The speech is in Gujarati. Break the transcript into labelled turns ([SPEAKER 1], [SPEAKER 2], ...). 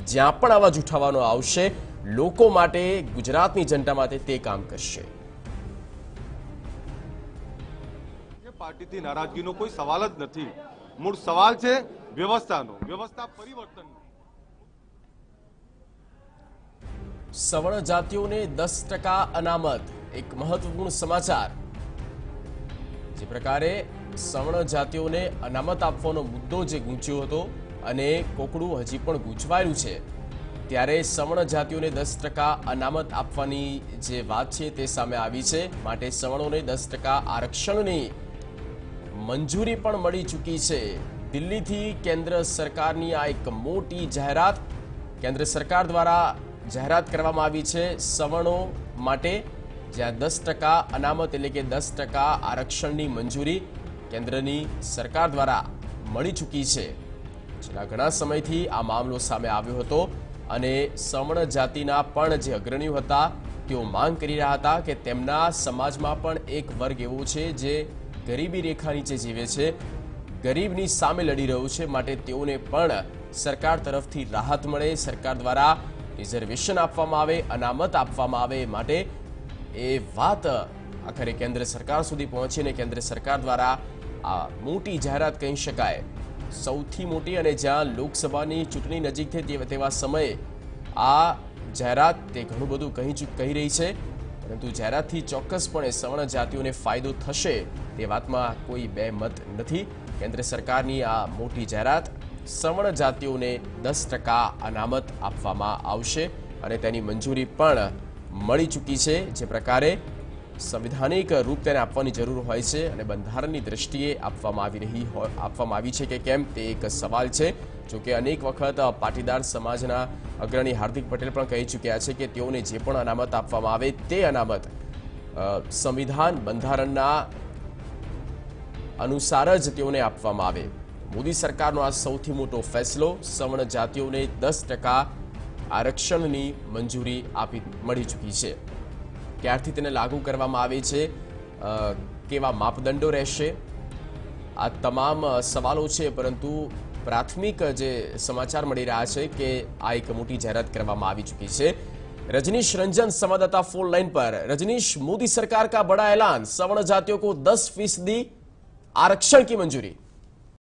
[SPEAKER 1] જ્યાં પણ અવાજ ઉઠાવવાનો આવશે લોકો માટે, ગુજરાતની જનતા માટે તે કામ કરશે।
[SPEAKER 2] પાર્ટીથી નારાજગીનો કોઈ સવાલ જ નથી। મૂળ સવાલ છે વ્યવસ્થાનો, વ્યવસ્થા પરિવર્તનનો।
[SPEAKER 1] સવર્ણ જાતિઓને 10% અનામત, એક મહત્વપૂર્ણ સમાચાર। જે પ્રકારે સવર્ણ જાતિઓને અનામત આપવાનો મુદ્દો જે ગૂંચ્યો હતો અને કોકડું હજી પણ ગૂંચવાયેલું છે, ત્યારે સવર્ણ જાતિઓને 10% અનામત આપવાની જે વાત છે તે સામે આવી છે। માટે સવર્ણોને 10% આરક્ષણની મંજૂરી પણ મળી ચૂકી છે। દિલ્હીથી કેન્દ્ર સરકારની આ એક મોટી જાહેરાત કેન્દ્ર સરકાર દ્વારા જાહેરાત કરવામાં આવી છે સવર્ણો માટે, જ્યાં 10% અનામત એટલે કે 10% આરક્ષણની મંજૂરી કેન્દ્રની સરકાર દ્વારા મળી ચૂકી છે। છેલ્લા ઘણા સમયથી આ મામલો સામે આવ્યો હતો અને સવર્ણ જાતિના પણ જે અગ્રણીઓ હતા તેઓ માંગ કરી રહ્યા હતા કે તેમના સમાજમાં પણ એક વર્ગ એવો છે જે ગરીબી રેખા નીચે જીવે છે, ગરીબની સામે લડી રહ્યું છે। માટે તેઓને પણ સરકાર તરફથી રાહત મળે, સરકાર દ્વારા રિઝર્વેશન આપવામાં આવે, અનામત આપવામાં આવે। માટે એ વાત આખરે કેન્દ્ર સરકાર સુધી પહોંચી અને કેન્દ્ર સરકાર દ્વારા આ મોટી જાહેરાત કહી શકાય, સૌથી મોટી, અને જ્યાં લોકસભાની ચૂંટણી નજીક છે તેવા સમયે આ જાહેરાત તે ઘણું બધું કહી રહી છે। પરંતુ જાહેરાતથી ચોક્કસપણે સવર્ણ જાતિઓને ફાયદો થશે તે વાતમાં કોઈ બે મત નથી। કેન્દ્ર સરકારની આ મોટી જાહેરાત, સવર્ણ જાતિઓને 10% અનામત આપવામાં આવશે અને તેની મંજૂરી પણ મળી ચૂકી છે। જે પ્રકારે સંવિધાનિક રૂપ તેને આપવાની જરૂર હોય છે અને બંધારણની દ્રષ્ટિએ આપવામાં આવી છે કે કેમ તે એક સવાલ છે। જોકે અનેક વખત પાટીદાર સમાજના અગ્રણી હાર્દિક પટેલ પણ કહી ચૂક્યા છે કે તેઓને જે પણ અનામત આપવામાં આવે તે અનામત સંવિધાન, બંધારણના અનુસાર જ તેઓને આપવામાં આવે। મોદી સરકારનો આ સૌથી મોટો ફેસલો, સવર્ણ જાતિઓને 10% આરક્ષણની મંજૂરી મળી ચૂકી છે। ક્યારથી તેને લાગુ કરવામાં આવે છે, કેવા માપદંડો રહેશે, આ તમામ સવાલો છે। પરંતુ પ્રાથમિક જે સમાચાર મળી રહ્યા છે કે આ એક મોટી જાહેરાત કરવામાં આવી ચૂકી છે। रजनीश रंजन संवाददाता फोन लाइन पर। रजनीश, मोदी सरकार का बड़ा ऐलान, सवर्ण जातियों को 10% आरक्षण की मंजूरी।